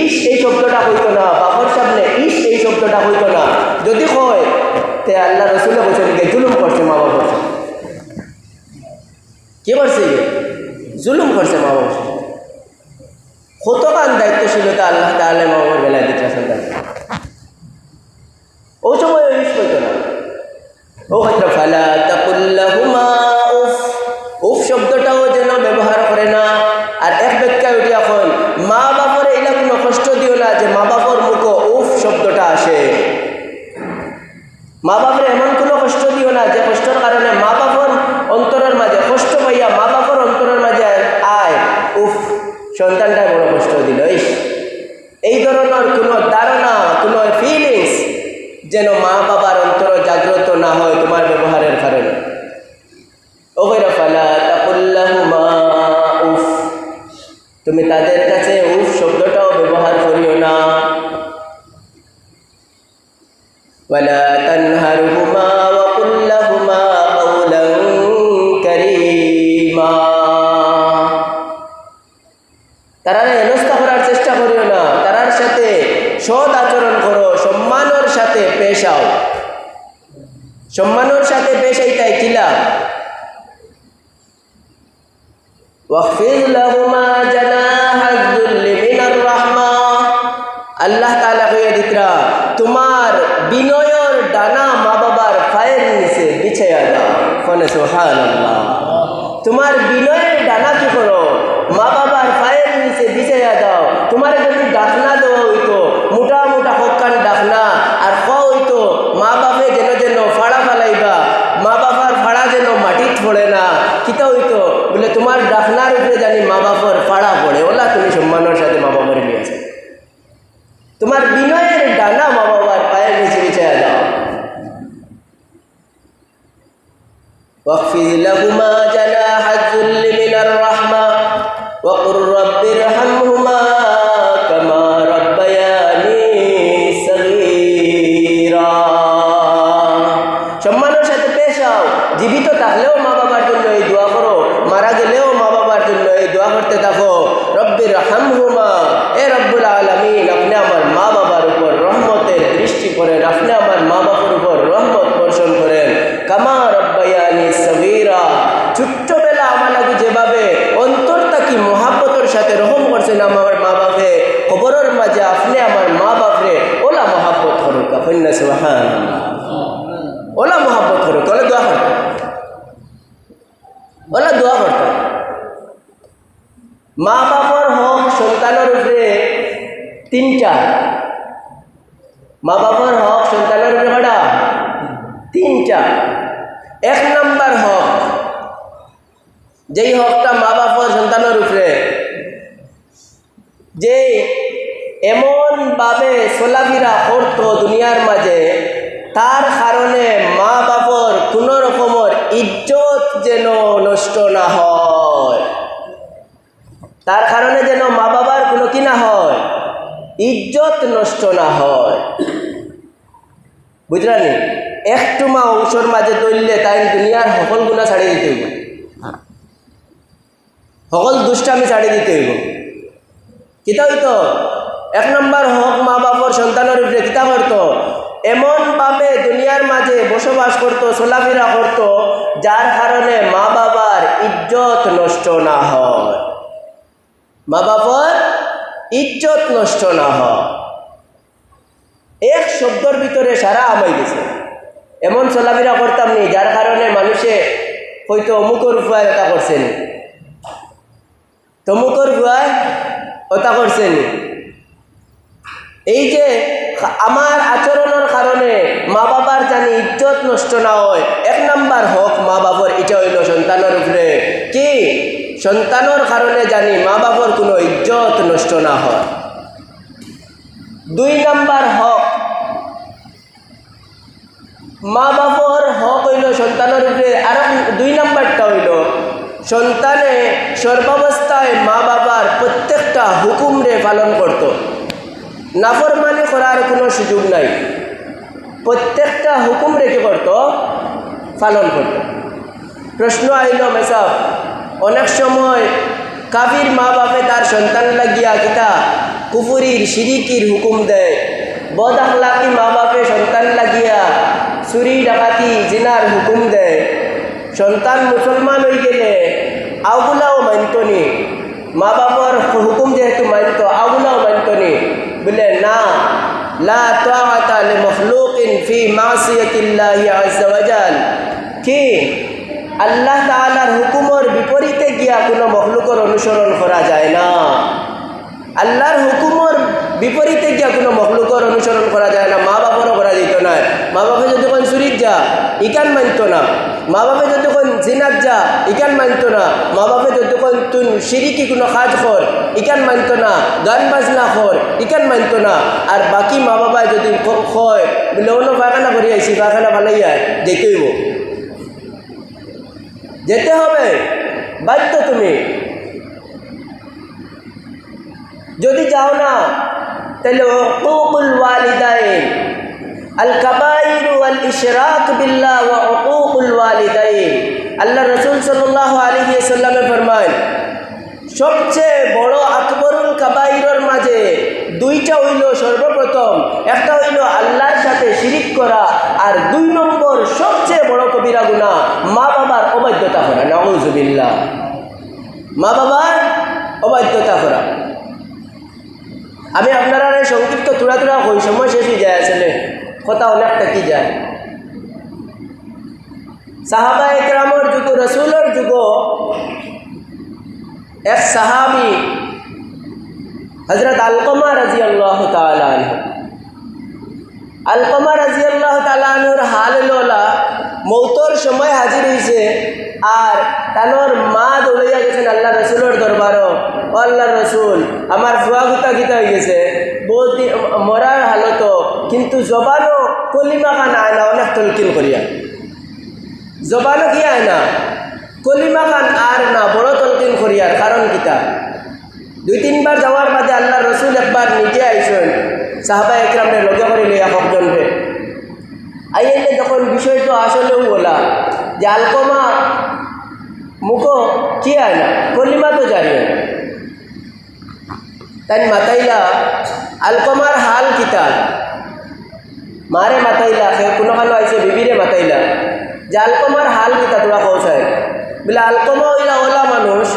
ইস এই শব্দটা হইতো না, বাবার সামনে ইস এই শব্দটা হইতো না। যদি কয় তে আল্লাহ রসুলের বছর জুলুম করছে মা বাবার সাথে, কি করছে? জুলুম করছে মা বাবার সাথে। কতখান দায়িত্বশীলতা আল্লাহ তাআলা মা বাবার বেলায় দিচ্ছে সন্তান, ও সময় ইস হইতো না। ও হয়তো ফালা তাকুল লাহুমা উফ, উফ শব্দটাও যেন ব্যবহার করে না। আর এক ব্যাখ্যা উঠি এখন মা বাবার এলা কোনো কষ্ট দিও না যে মা বাবার মুখ উফ শব্দটা আসে। মা বাবার এমন কোনো কষ্ট দিও না যে কষ্টের কারণে মা বাবার অন্তরের মাঝে কষ্ট পাইয়া মা বাবার অন্তরের মাঝে আয় উফ সন্তানটাই বড় কষ্ট দিল। তাকুল লাহুমা উফ, তুমি তাদের কাছে উফ শব্দটাও ব্যবহার করিও না। ওয়ালা তানহারহুমা ওয়া কুল লাহুমা কাওলান কারীমা, তারারে হেনস্থা করার চেষ্টা করিও না, তারার সাথে সৎ আচরণ করো, সম্মানের সাথে পেশ আও। সম্মানের সাথে পেশ আইতাই কিলা ওয়াখফিদ লাহুমা জানাহাদ যুল্লি মিনার রাহমা, আল্লাহ তাআলা কইয়া দিতরা তোমার বিনয়ের ডানা মা বাবার পায়ের নিচে বিছাইয়া দাও। কোনে সুবহানাল্লাহ। তোমার বিনয়ের ডানা কি করো, মা বাবার পায়ের নিচে বিছাইয়া দাও। তোমার যদি ডাকনা দেওয়া হইতো, মোটা মোটা হকান ডাকনা, আর খাওয়া হইতো মা বাপে যেন যেন ফাড়া ফালাইবা, মা বাবার ফাড়া যেন মাটিত পড়ে না, কিতা হইতো বলে তোমার ডাকনার উপরে জানি মা বাবার ফাড়া পড়ে, ওলা তুমি সম্মানের সাথে মা বাবার নিয়েছে। তোমার বিনয়ের ডানা মা বাবার পায়ের নিচে বিছাইয়া দাও। ওয়াখফিদ লাহুমা জানাহাদ যুল্লি মিনার রাহমা ওয়া কুর রাব্বিরহামহুমা কামা রাব্বায়ানি সগীরা, সম্মানের সাথে পেশ আও। জীবিত থাকলেও মা বাবার জন্য এই দোয়া করো, মারা গেলেও মা বাবার জন্য এই দোয়া করতে থাকো। রব্বিরহামহুমা, এ রব্বুল আলামিন আপনি আমার মা বাবার উপর রহমতের দৃষ্টি করেন, আপনি আমার মা বাবার উপর রহমত বর্ষণ করেন। কামা রাব্বায়ানি সগীরা, ছোট্টবেলা আমার লাগি যেভাবে অন্তর তাকি মহাব্বতের সাথে রহম করছেন আমার মা বাপে, কবরের মাঝে আপনি আমার মা বাপরে ওলা মহাব্বত করুক। কন্যা সুবহানাল্লাহ, ওলা মহাব্বত করুক, ওলা দোয়া করতেন, ওলা দোয়া করতেন। মা বাবার হক সন্তানের উপরে তিনটা। মা বাবার হক সন্তানের উপরে কটা? তিনটা। এক নম্বর হক, যেই হকটা মা বাবার সন্তানের উপরে, যে এমনভাবে চলাফেরা করতো দুনিয়ার মাঝে, তার কারণে মা বাবার কোনো রকমের ইজ্জত যেন নষ্ট না হয়, তার কারণে যেন মা বাবার কোনো কি না হয়, ইজ্জত নষ্ট না হয়। বুঝলানি? একটু মা ঔষর মাঝে দৌড়লে তাই দুনিয়ার সকল গুণা ছাড়িয়ে দিতে হইব, সকল দুষ্টামি ছাড়িয়ে দিতে হইব। কিতা হইতো? এক নম্বর হক মা বাবার সন্তানের উপরে কিতা করতো, এমনভাবে দুনিয়ার মাঝে বসবাস করতো, চলাফেরা করতো, যার কারণে মা বাবার ইজ্জত নষ্ট না হয়, মা বাবার ইজ্জত নষ্ট না হয়। এক শব্দর ভিতরে সারা আমাই গেছে। এমন চলাফেরা করতাম নি যার কারণে মানুষে হয়তো অমুকর ভুয়ায় ওটা করছেন, তমুকর ভুয়ায় ওটা করছেন। এই যে আমার আচরণের কারণে মা বাবার জানি ইজ্জত নষ্ট না হয়, এক নাম্বার হক মা বাবার এটা হইল সন্তানের উপরে কি, সন্তানের কারণে জানি মা বাবার কোনো ইজ্জত নষ্ট না হয়। দুই নাম্বার হক, মা বাবার হক হইল সন্তানের উপরে। আর দুই নাম্বারটা হইল সন্তানে সর্বাবস্থায় মা বাবার প্রত্যেকটা হুকুমরে পালন করত, নাফরমানি করার কোনো সুযোগ নাই, প্রত্যেকটা হুকুম রেখে করত, পালন করত। প্রশ্ন আইল মেসাব, অনেক সময় কাফির মা বাপে তার সন্তান লাগিয়া কিতা কুফুরির শিরিকির হুকুম দেয়, বদ আখলাকি মা বাপে সন্তান লাগিয়া চুরি ডাকাতি জিনার হুকুম দেয়। সন্তান মুসলমান হয়ে গেলে আগুলাও মানতনি, মা বাবার হুকুম যেহেতু মানত আগুলাও মানতনি, বলে না, লা তাআতা লিমাখলুকিন ফি মাসিয়াতিল্লাহি আযজা ওয়া জাল, কি আল্লাহ তাআলার হুকুমের বিপরীতে গিয়া কোনো মখলুকের অনুসরণ করা যায় না। আল্লাহর হুকুমের বিপরীতে গিয়া কোনো মখলুকের অনুসরণ করা যায় না, মা বাবারও করা যেত না। মা বাবা যদি কোন চুরির যা ইকান মানত না, মা বাবা যদি কোন জিনাত যা ইকান মানত না, মা বাবা যদি কোন তুই শিরিকি কোনো কাজ কর ইকান মানত না, গান বাজনা কর ইকান মানত না। আর বাকি মা বাবা যদি কয় বলে অন্য পায়খানা করি আইসি, পায়খানা ভালাই যায়, যেতে হইব, যেতে হবে। বাধ্য তুমি। যদি যাও না তাহলে উকুকুল ওয়ালিদাইন, আল কাবাইরু ওয়াল ইশরাক বিল্লাহ ওয়া উকুকুল ওয়ালিদাইন। আল্লাহ রাসূল সাল্লাল্লাহু আলাইহি ওয়াসাল্লামে ফরমান, সবচেয়ে বড় আকবরুল কাবাইরের মাঝে দুইটা হইল, সর্বপ্রথম একটা হইল আল্লাহর সাথে শিরিক করা, আর 2 নম্বর সবচেয়ে বড় কবিরা গুনাহ মা বাবার অবাধ্যতা করা। নাউযুবিল্লাহ, মা বাবার অবাধ্যতা করা। আমি আপনারা সংক্ষিপ্ত তুরা হই, সময় শেষ হয়ে যায়, আসলে কথা অনেকটা কি যায়। সাহাবা একরামর যুগ, রসুলের যুগ, এক সাহাবি হযরত আলকমা রাদিয়াল্লাহু তাআলা আনহু, আলকমা রাদিয়াল্লাহু তাআলা আনহুর হাল হলো মৌতর সময় হাজির হয়েছে, আর তানোর মা দৌড়াইয়া গেছেন আল্লাহ রসুলের দরবারও। ও আল্লাহ রসুল, আমার ফুয়া গুতা গীতা হয়ে গেছে, বহুত মরার হালত, কিন্তু জবানও কলিমা খান আয় না, অনেক তলকিন করিয়া জবানও কি আয় না, কলিমা খান আর না, বড় তলকিন করিয়ার কারণ কিতা। 2-3 বার যাওয়ার বাদে আল্লাহ রসুল একবার নিজে আইসেন, সাহাবা একরামরে লগে করে লইয়া কয়েকজনরে আইলে, যখন বিষয়টা আসলেও বলা যে আলকমা মুখো কি আয় না, কলিমা তো জারি হয়, তাই মাতাইলা আলকমার হাল কিতা, মারে মাতাইলা, কোনোখানো আইসে বিবিরে মাতাইলা যে আলকমার হাল কিতা তোরা পৌঁছায়। বলে আলকমা হইলা ওলা মানুষ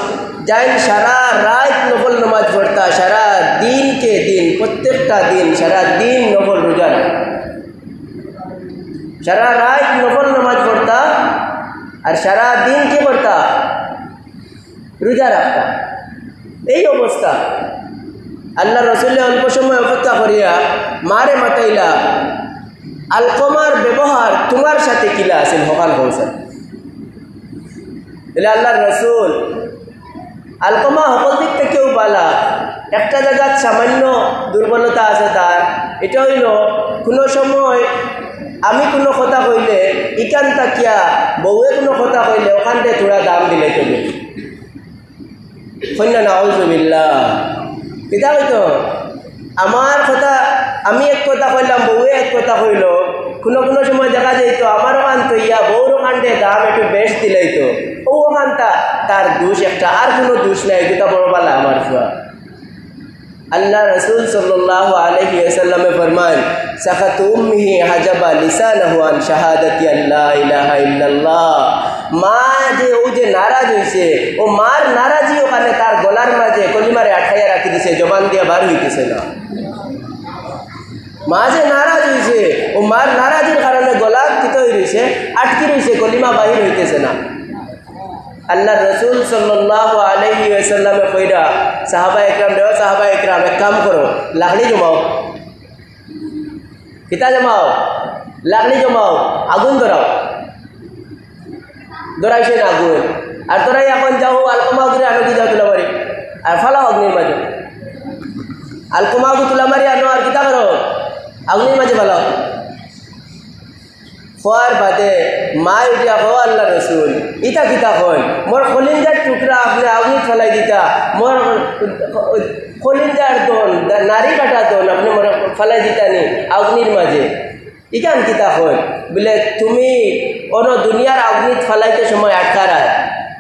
যাই সারা রাত নফল নামাজ পড়তা, সারা দিনকে দিন, প্রত্যেকটা দিন সারা দিন নফল রোজা, সারা রাত নফল নামাজ পড়তা, আর সারা দিন কি করতা, রোজা রাখতা। এই অবস্থা আল্লাহ রসুলের অল্প সময় অপেক্ষা করিয়া মারে মাতাইলা, আলকমার ব্যবহার তোমার সাথে কিলা আছিল সকাল পৌঁছা। বলে আল্লাহ রসুল, আলকমা সকল দিক থেকেও বালা, একটা জায়গার সামান্য দুর্বলতা আছে তার, এটা হইল কোনো সময় আমি কোনো কথা কইলে ইকান তাকিয়া বউয়ে কোনো কথা কইলে ওখান থেকে তোরা দাম দিলে তুমি কন্যা। নাউযুবিল্লাহ, কিতা হইতো আমার কথা, আমি এক কথা কইলাম, বউয়ে এক কথা কইল, কোনো কোনো সময় দেখা যাইতো আমার ওখান তো ইয়া বউর ওখান থেকে দাম একটু বেশ দিলাইতো, ও ওখানটা তার দোষ একটা, আর কোনো দোষ নাই, দুটা বড় পালা আমার ফুয়া। আল্লাহ রসুল সাল্লাল্লাহু আলাইহি ওয়াসাল্লামে ফরমান, সাকাতু উম্মিহি হাজাবা লিসানাহু আন শাহাদাতি আল্লা ইলাহা ইল্লাল্লাহ। মা যে ও যে নারাজ হইছে, ও মার নারাজি ওখানে তার গলার মাঝে কলিমারে আঠাইয়া রাখি দিছে, জবান দিয়া বার হইতেছে না। মা যে নারাজ হইছে, ও মার নারাজির কারণে গলা কিত হয়ে রয়েছে, আটকি রয়েছে, কলিমা বাহির হইতেছে না। আল্লাহ রসুল সাল্লাল্লাহু আলাইহি ওয়াসাল্লামে কইরা সাহাবা একরাম, দেওয়া সাহাবা একরাম, এক কাম করো, লাকড়ি জমাও। কিতা জমাও? লাকড়ি জমাও, আগুন ধরাও। ধরাইছে না আগুন, আর তোরাই এখন যাও আলকমা ঘুরে আনো, কি যাও তুলা মারি আর ফালাও অগ্নির মাঝে। আলকমা গু তুলা মারি আনো, আর কিতা করো, অগ্নির মাঝে ফালাও। খোয়ার বাদে মা উঠিয়া কো, আল্লাহ রসুল ইটা কিতা হয়, মোর কলিঞ্জার টুকরা আপনি আগুন ফেলাই দিতা, মোর কলিঞ্জার দন, নারী কাটা দন আপনি মোর ফেলাই দিতা নি আগুনির মাঝে, ইকান কিতা হয়। বলে তুমি অন্য দুনিয়ার আগুনিত ফেলাইতে সময় আটকারায়,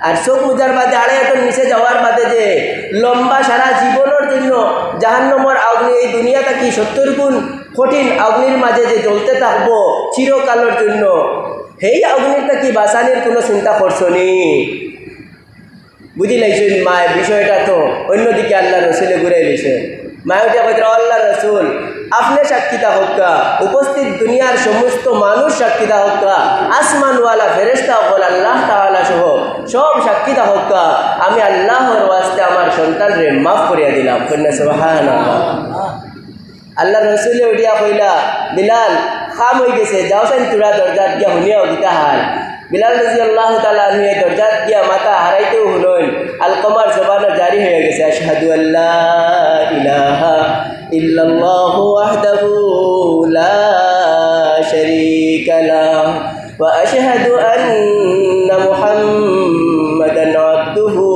আর চোখ মুজার বাদে আড়ে এত নিচে যাওয়ার বাদে যে লম্বা সারা জীবনের জন্য জাহান্নামের আগুনি, এই দুনিয়াটা কি 70 গুণ কঠিন অগ্নির মাঝে যে জ্বলতে থাকবো চিরকালের জন্য, সেই অগ্নিটা কি বাঁচানির কোনো চিন্তা করছো নি? বুঝি লাইছেন মায়, বিষয়টা তো অন্যদিকে আল্লাহ রসুলে ঘুরে দিছে। মায়টা কইতে, আল্লাহ রসুল আপনি সাক্ষীতা হক্কা, উপস্থিত দুনিয়ার সমস্ত মানুষ সাক্ষীতা হক্কা, আসমানওয়ালা ফেরেশতা হল আল্লাহ তাআলা সহ সব সাক্ষীতা হক্কা, আমি আল্লাহর ওয়াস্তে আমার সন্তানরে মাফ করিয়া দিলাম। কন্যা সুবহানাল্লাহ। আল্লাহ রসুলে উঠিয়া কইলা, বিলাল খাম হয়ে গেছে, যাও সেন তোরা দরজাত গিয়া শুনিয়াও গীতা হাল। বিলাল রাদিয়াল্লাহু তাআলা আনহু দরজাত গিয়া মাথা হারাইতেও শুনলেন, আলকমার জবানে জারি হয়ে গেছে, আশহাদু আল্লা ইলাহা ইল্লাল্লাহু ওয়াহদাহু লা শারীকা লাহু ওয়া আশহাদু আন্না মুহাম্মাদান আবদুহু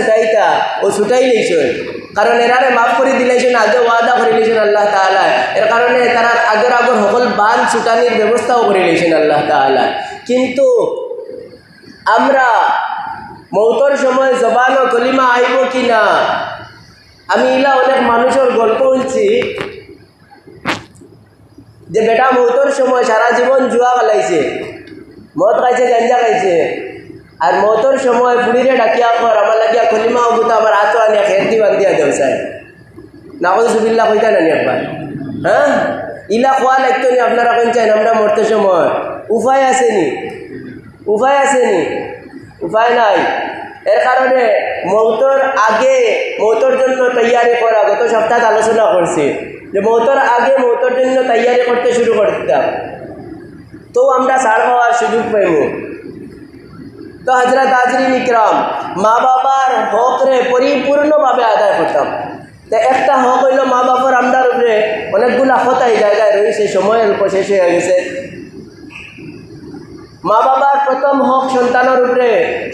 ছুটাইতা ও ছুটাই লইছেন, কারণ এরারে মাফ করে দিলাইছেন, আগে ওয়াদা করে লইছেন আল্লাহ তাআলা। এর কারণে তারা আগর সকল বান ছুটানির ব্যবস্থাও করে লইছেন আল্লাহ তাআলা। কিন্তু আমরা মৌতর সময় জবান ও কলিমা আইব কি না, আমি ইলা অনেক মানুষের গল্প শুনছি যে বেটা মৌতর সময় সারা জীবন জুয়া খেলাইছে, মদ খাইছে, গাঞ্জা খাইছে, আর মৌতর সময় বুড়িরে ডাকিয়া কর আমার লাগিয়া কলিমা অবুতা আমার হাত আনিয়া খেরতি বান্ধিয়া দেও চাই নাউজুবিল্লাহ কইতা নানি একবার। হ্যাঁ, ইলা খোয়া লাগতো নি আপনারা কোন চাইন আমরা মরতে সময়? উপায় আসেনি, উপায় আসেনি, উপায় নাই। এর কারণে মৌতর আগে মৌতর জন্য তৈয়ারি করা, গত সপ্তাহে আলোচনা করছি যে মৌতর আগে মৌতর জন্য তৈয়ারি করতে শুরু করতাম, তো আমরা ছাড় পাওয়ার সুযোগ পাইব। তো হজরত হাজরিন ইকরাম, মা বাবার হকরে পরিপূর্ণভাবে আদায় করতাম। তো একটা হক হইল মা বাবার আমরার উপরে অনেকগুলা হতাই জায়গায় রয়েছে, সময় অল্প শেষ হয়ে গেছে। মা বাবার প্রথম হক সন্তানের উপরে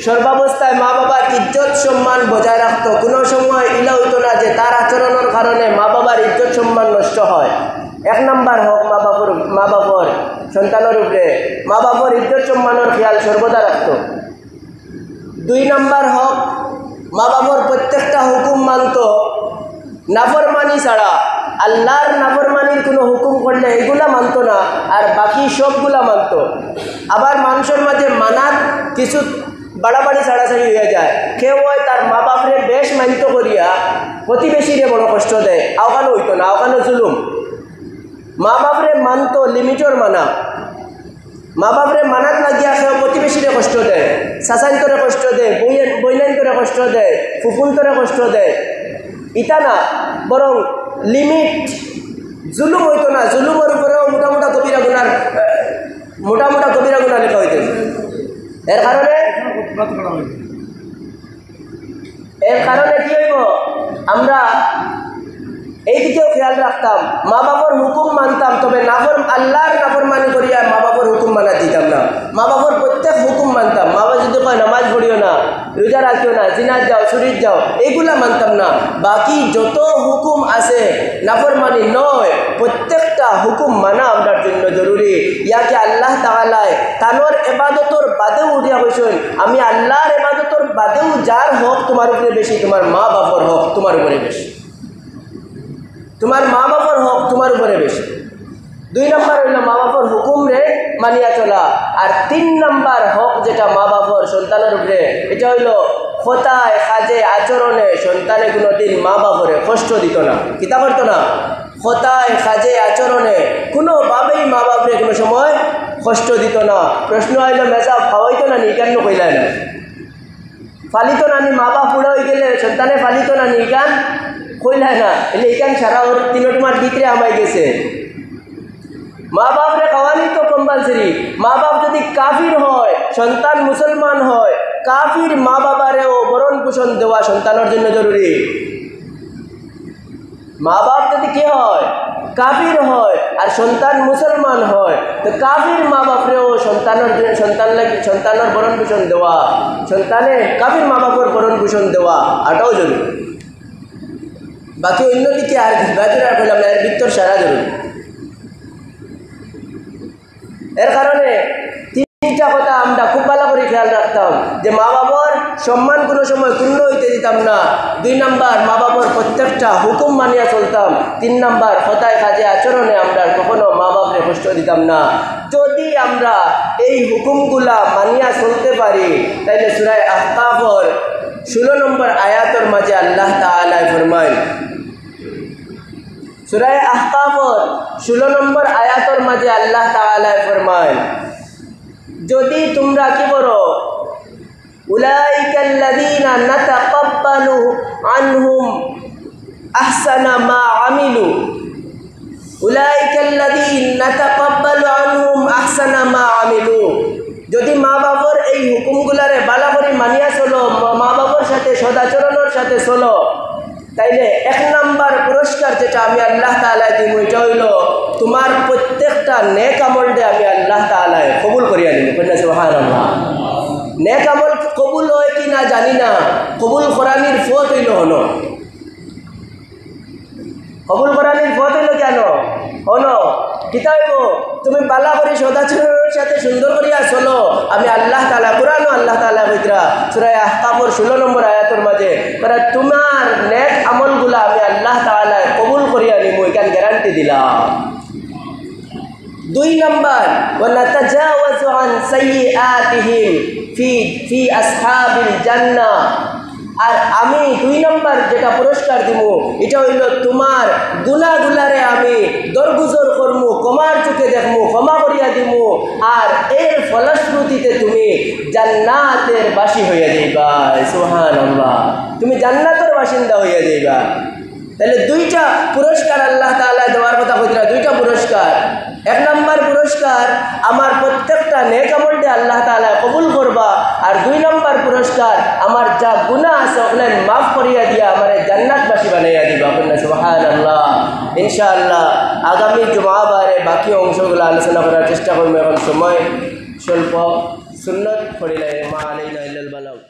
সর্বাবস্থায় মা বাবার ইজ্জত সম্মান বজায় রাখত। কোনো সময় ইলা হইতো না যে তার আচরণের কারণে মা বাবার ইজ্জত সম্মান নষ্ট হয়। এক নম্বর হক মা বাবার সন্তানের উপরে মা বাবার ইজ্জত সম্মানের খেয়াল সর্বদা রাখত। 2 নম্বর হক মা বাবার প্রত্যেকটা হুকুম মানত, নাফরমানি ছাড়া। আল্লাহর নাফরমানির কোনো হুকুম করলে এগুলা মানত না, আর বাকি সবগুলা মানত। আবার মানুষের মাঝে মানার কিছু বাড়াবাড়ি ছাড়াছাড়ি হয়ে যায়। কেউ হয় তার মা বাপরে বেশ মানিত করিয়া প্রতিবেশীরে বড় কষ্ট দেয়, আওকানো হইতো না, আওকানো জুলুম। মা বাপরে মানত লিমিটর মানা, মা বাপরে মানাত লাগিয়া কেউ প্রতিবেশীরে কষ্ট দেয়, চাচাইন্তরে কষ্ট দেয়, বইনাইন্তরে কষ্ট দেয়, ফুফুন্তরে কষ্ট দেয়। ইটা না, বরং লিমিট, জুলুম হইতো না। জুলুমের উপরেও মোটা কবিরা গুণা লেখা হইতেছে। এর কারণে কি হইব, আমরা এই দিকেও খেয়াল রাখতাম, মা বাবার হুকুম মানতাম, তবে আল্লাহর নাফরমানি করিয়া মা বাবার হুকুম মানা দিতাম না। মা বাবার প্রত্যেক হুকুম মানতাম। মা বাবা যদি কয় নামাজ পড়িও না, রোজা রাখিও না, জিনাত যাও, চুরিত যাও, এইগুলা মানতাম না। বাকি যত হুকুম আছে নাফরমানি নয়, প্রত্যেকটা হুকুম মানা আপনার জন্য জরুরি। ইয়াকে আল্লাহ তাআলায় তানোর এবাদতর বাদেও উঠিয়া কইছেন, আমি আল্লাহর এবাদতর বাদেও যার হক তোমার উপরে বেশি, তোমার মা বাবার হক তোমার উপরে বেশি, তোমার মা বাবার হক তোমার উপরে বেশি। 2 নম্বর হইল মা বাবার হুকুম রে মানিয়া চলা। আর 3 নম্বর হক যেটা মা বাবার সন্তানের উপরে, এটা হইল কথায় কাজে আচরণে সন্তানে কোনোদিন মা বাবারে কষ্ট দিত না। কিতা করতো না? কথায় কাজে আচরণে কোনোভাবেই মা বাপরে কোনো সময় কষ্ট দিত না। প্রশ্ন আইল মেজাব খাওয়াইতো না নি, কেন কইলাই না? ফালিত না নি? মা বাপ বুড়া হয়ে গেলে সন্তানে ফালিত না নি, কেন কইলাই না? এলে এখান সারা ওর 3 তোমার ভিতরে আমায় গেছে। মা বাপরে খাওয়ানি তো কম্পালসারি। মা বাপ যদি কাফির হয়, সন্তান মুসলমান হয়, কাফির মা বাবারেও ভরণ পোষণ দেওয়া সন্তানের জন্য জরুরি। মা বাপ যদি কি হয়, কাফির হয়, আর সন্তান মুসলমান হয়, তো কাফির মা বাপরেও সন্তানের ভরণ পোষণ দেওয়া, সন্তানে কাফির মা বাপের ভরণ পোষণ দেওয়া আটাও জরুরি। বাকি অন্যদিকে আর বাজুর আর বললাম এর ভিতর সারা জরুরি। এর কারণে 3টা কথা আমরা খুব ভালো করে খেয়াল রাখতাম যে মা বাবার সম্মান কোনো সময় ক্ষুণ্ণ হইতে দিতাম না। 2 নম্বর মা বাবার প্রত্যেকটা হুকুম মানিয়া চলতাম। 3 নম্বর কথায় কাজে আচরণে আমরা কখনো মা বাপরে কষ্ট দিতাম না। যদি আমরা এই হুকুমগুলা মানিয়া চলতে পারি, তাইলে সূরা আহকাফের 16 নম্বর আয়াতের মাঝে আল্লাহ তাআলা ফরমায়, সূরা আহকাফের 16 নম্বর আয়াতের মাঝে আল্লাহ তাআলা ফরমায়, যদি তোমরা কি করো, উলাইকাল্লাযীনা নাতাকাব্বালু আনহুম আহসানা মা আমিলু, উলাইকাল্লাযীনা নাতাকাব্বালু আনহুম আহসানা মা আমিলু। যদি মা বাবার এই হুকুমগুলারে ভালো করে মানিয়া চলো, মা বাবার সাথে সদাচরণের সাথে চলো, তাইলে 1 নম্বর পুরস্কার যেটা আমি আল্লাহ তাআলা দিব, এটা হইল তোমার প্রত্যেকটা নেক আমলটা আমি আল্লাহ তাআলা কবুল করিয়া দিব। সুবহানাল্লাহ। নেক আমল কবুল হয় কি না জানি না, কবুল করানির ফত হইল হন। কবুল করানির পথ হইল কেন হন কিতা হইব, তুমি পাল্লা করি সদাচরণের সাথে সুন্দর করিয়া চলো। আমি আল্লাহ তাআলা কুরআন আল্লাহ তাআলা কইতরা সূরা আহকাফের 16 নম্বর আয়াতের মাঝে তারা তোমার নেক আমলগুলা আমি আল্লাহ তাআলা কবুল করিয়া নিমু, এখান গ্যারান্টি দিলাম। 2 নম্বর ওয়ানাতাজাওয়াজু আন সাইয়্যাতিহিম ফি আসহাবিল জান্নাহ। আর আমি 2 নম্বর যেটা পুরস্কার দিব এটা হইল তোমার গুনাহগুলারে আমি দরগুজর করমু, ক্ষমার চোখে দেখমু, ক্ষমা করিয়া দিমু, আর এর ফলশ্রুতিতে তুমি জান্নাতের বাসী হইয়া যাইবা। সুবহানাল্লাহ, তুমি জান্নাতের বাসিন্দা হইয়া যাইবা। তাহলে 2টা পুরস্কার আল্লাহ তাআলা দেওয়ার কথা কইরা, 2টা পুরস্কার। 1 নম্বর পুরস্কার আমার প্রত্যেকটা নেক আমলটা আল্লাহ তাআলা কবুল করবা, আর 2 নম্বর পুরস্কার আমার যা গুনাহ আছে ওগুলো মাফ করিয়া দিয়া আমারে জান্নাতবাসী বানাইয়া দিবা। আপনারা সুবহানাল্লাহ। ইনশাআল্লাহ আগামী জুমাবারে বাকি অংশগুলো আলোচনা করার চেষ্টা করব। এখন সময় স্বল্প, সুন্নত পড়িলে মা আলাইনা ইল্লাল বালাগ।